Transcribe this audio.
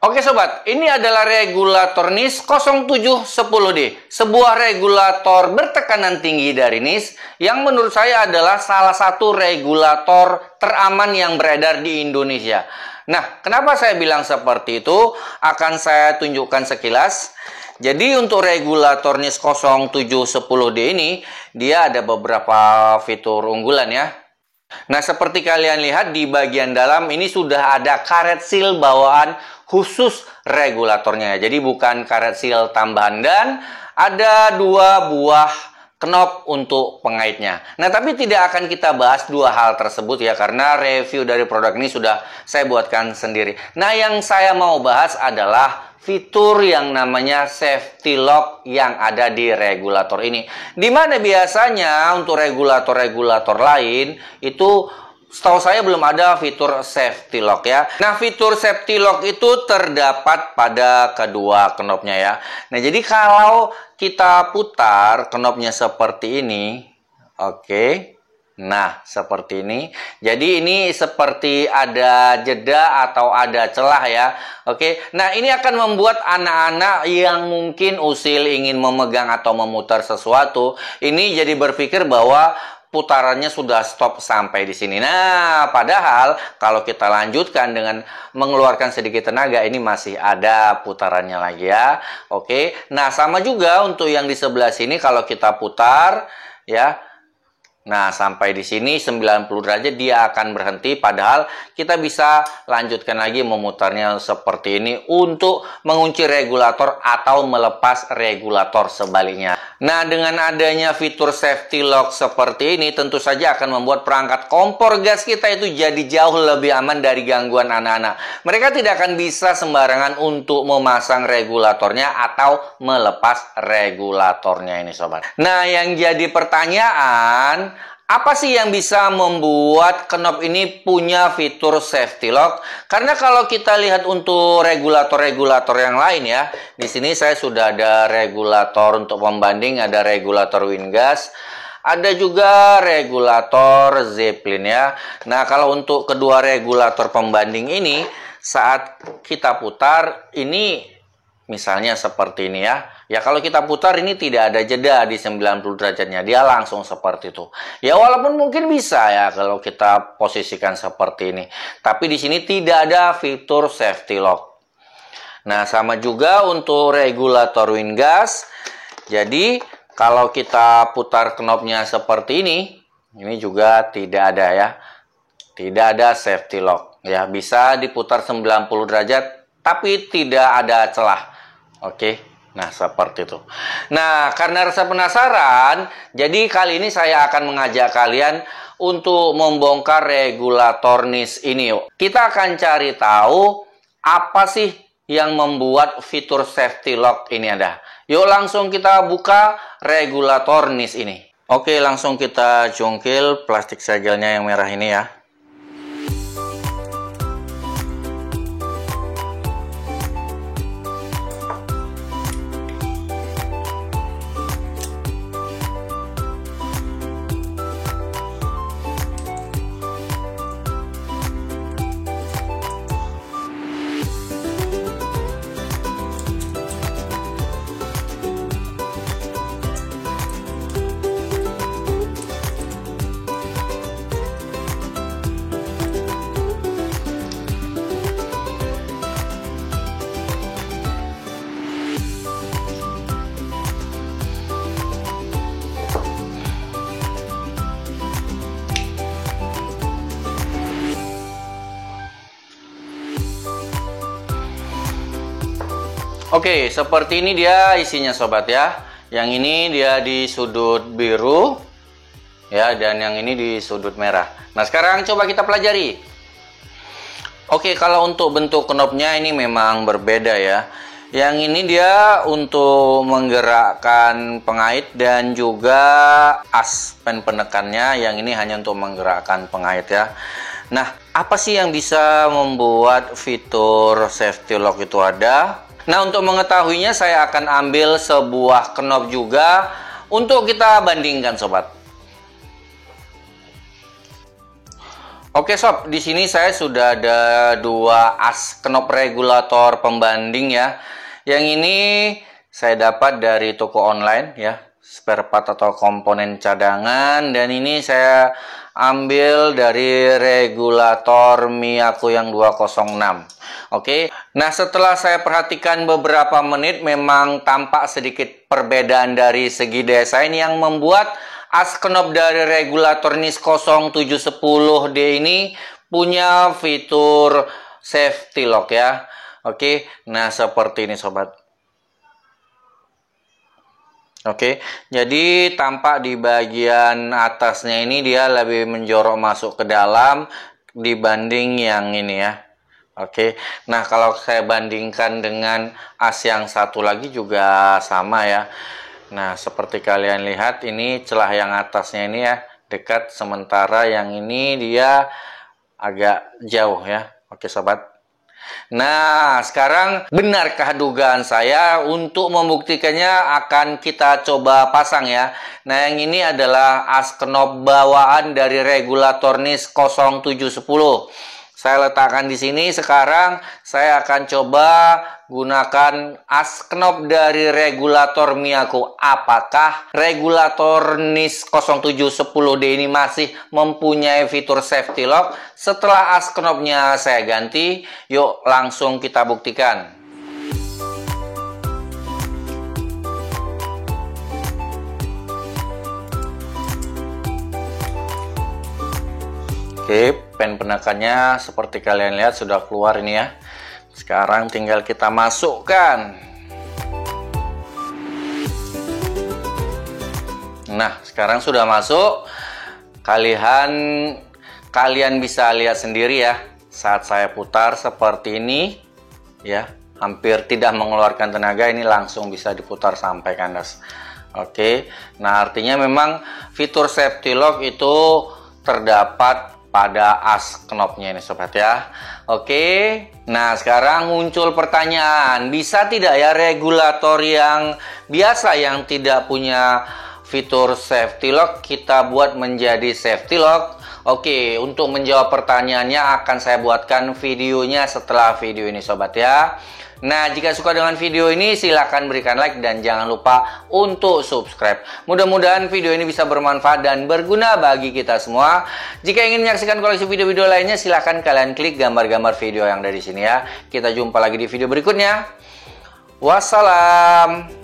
Oke sobat, ini adalah regulator NIS 0710D. Sebuah regulator bertekanan tinggi dari NIS yang menurut saya adalah salah satu regulator teraman yang beredar di Indonesia. Nah, kenapa saya bilang seperti itu? Akan saya tunjukkan sekilas. Jadi untuk regulator NIS 0710D ini, dia ada beberapa fitur unggulan ya. Nah, seperti kalian lihat di bagian dalam ini sudah ada karet seal bawaan khusus regulatornya. Jadi bukan karet seal tambahan dan ada 2 buah knop untuk pengaitnya. Nah, tapi tidak akan kita bahas 2 hal tersebut ya, karena review dari produk ini sudah saya buatkan sendiri. Nah, yang saya mau bahas adalah fitur yang namanya safety lock yang ada di regulator ini. Dimana biasanya untuk regulator-regulator lain itu setahu saya belum ada fitur safety lock ya. Nah, fitur safety lock itu terdapat pada kedua knopnya ya. Nah, jadi kalau kita putar knopnya seperti ini, oke. Nah, seperti ini. Jadi ini seperti ada jeda atau ada celah ya. Oke. Nah, ini akan membuat anak-anak yang mungkin usil ingin memegang atau memutar sesuatu, ini jadi berpikir bahwa putarannya sudah stop sampai di sini. Nah, padahal kalau kita lanjutkan dengan mengeluarkan sedikit tenaga, ini masih ada putarannya lagi ya. Oke. Nah, sama juga untuk yang di sebelah sini kalau kita putar ya. Nah, sampai di sini 90 derajat dia akan berhenti, padahal kita bisa lanjutkan lagi memutarnya seperti ini untuk mengunci regulator atau melepas regulator sebaliknya. Nah, dengan adanya fitur safety lock seperti ini tentu saja akan membuat perangkat kompor gas kita itu jadi jauh lebih aman dari gangguan anak-anak. Mereka tidak akan bisa sembarangan untuk memasang regulatornya atau melepas regulatornya ini sobat. Nah, yang jadi pertanyaan, apa sih yang bisa membuat knop ini punya fitur safety lock? Karena kalau kita lihat untuk regulator-regulator yang lain ya, di sini saya sudah ada regulator untuk pembanding, ada regulator Wingas, ada juga regulator Zeppelin ya. Nah, kalau untuk kedua regulator pembanding ini, saat kita putar ini misalnya seperti ini ya. Ya, kalau kita putar ini tidak ada jeda di 90 derajatnya. Dia langsung seperti itu. Ya, walaupun mungkin bisa ya kalau kita posisikan seperti ini. Tapi di sini tidak ada fitur safety lock. Nah, sama juga untuk regulator Wingas. Jadi, kalau kita putar knopnya seperti ini juga tidak ada ya. Tidak ada safety lock. Ya, bisa diputar 90 derajat, tapi tidak ada celah. Oke. Nah, seperti itu. Nah, karena rasa penasaran, jadi kali ini saya akan mengajak kalian untuk membongkar regulator NIS ini. Kita akan cari tahu apa sih yang membuat fitur safety lock ini ada. Yuk langsung kita buka regulator NIS ini. Oke, langsung kita jungkil plastik segelnya yang merah ini ya. Oke, seperti ini dia isinya sobat ya. Yang ini dia di sudut biru ya, dan yang ini di sudut merah. Nah, sekarang coba kita pelajari. Oke, kalau untuk bentuk knopnya ini memang berbeda ya. Yang ini dia untuk menggerakkan pengait dan juga as pen penekannya. Yang ini hanya untuk menggerakkan pengait ya. Nah, apa sih yang bisa membuat fitur safety lock itu ada? Nah, untuk mengetahuinya saya akan ambil sebuah knop juga untuk kita bandingkan sobat. Oke sob, di sini saya sudah ada dua as knop regulator pembanding ya. Yang ini saya dapat dari toko online ya, spare part atau komponen cadangan, dan ini saya ambil dari regulator Miyako yang 206. Oke. Nah, setelah saya perhatikan beberapa menit, memang tampak sedikit perbedaan dari segi desain yang membuat as knop dari regulator NIS 0710D ini punya fitur safety lock ya. Oke, nah seperti ini sobat. Oke, jadi tampak di bagian atasnya ini dia lebih menjorok masuk ke dalam dibanding yang ini ya. Oke, nah kalau saya bandingkan dengan as yang satu lagi juga sama ya. Nah, seperti kalian lihat ini celah yang atasnya ini ya dekat, sementara yang ini dia agak jauh ya. Oke sobat. Nah, sekarang benarkah dugaan saya? Untuk membuktikannya akan kita coba pasang ya. Nah, yang ini adalah as knop bawaan dari regulator NIS 0710. Saya letakkan di sini. Sekarang saya akan coba gunakan as knop dari regulator Miyako. Apakah regulator NIS 0710D ini masih mempunyai fitur safety lock? Setelah as knopnya saya ganti, yuk langsung kita buktikan. Oke, pen penekannya seperti kalian lihat sudah keluar ini ya. Sekarang tinggal kita masukkan. Nah, sekarang sudah masuk. Kalian bisa lihat sendiri ya. Saat saya putar seperti ini ya, hampir tidak mengeluarkan tenaga, ini langsung bisa diputar sampai kandas. Oke. Nah, artinya memang fitur safety lock itu terdapat pada as knopnya ini sobat ya. Oke, nah sekarang muncul pertanyaan, bisa tidak ya regulator yang biasa yang tidak punya fitur safety lock kita buat menjadi safety lock? Oke, untuk menjawab pertanyaannya akan saya buatkan videonya setelah video ini sobat ya. Nah, jika suka dengan video ini silahkan berikan like dan jangan lupa untuk subscribe. Mudah-mudahan video ini bisa bermanfaat dan berguna bagi kita semua. Jika ingin menyaksikan koleksi video-video lainnya silahkan kalian klik gambar-gambar video yang ada di sini ya. Kita jumpa lagi di video berikutnya. Wassalam.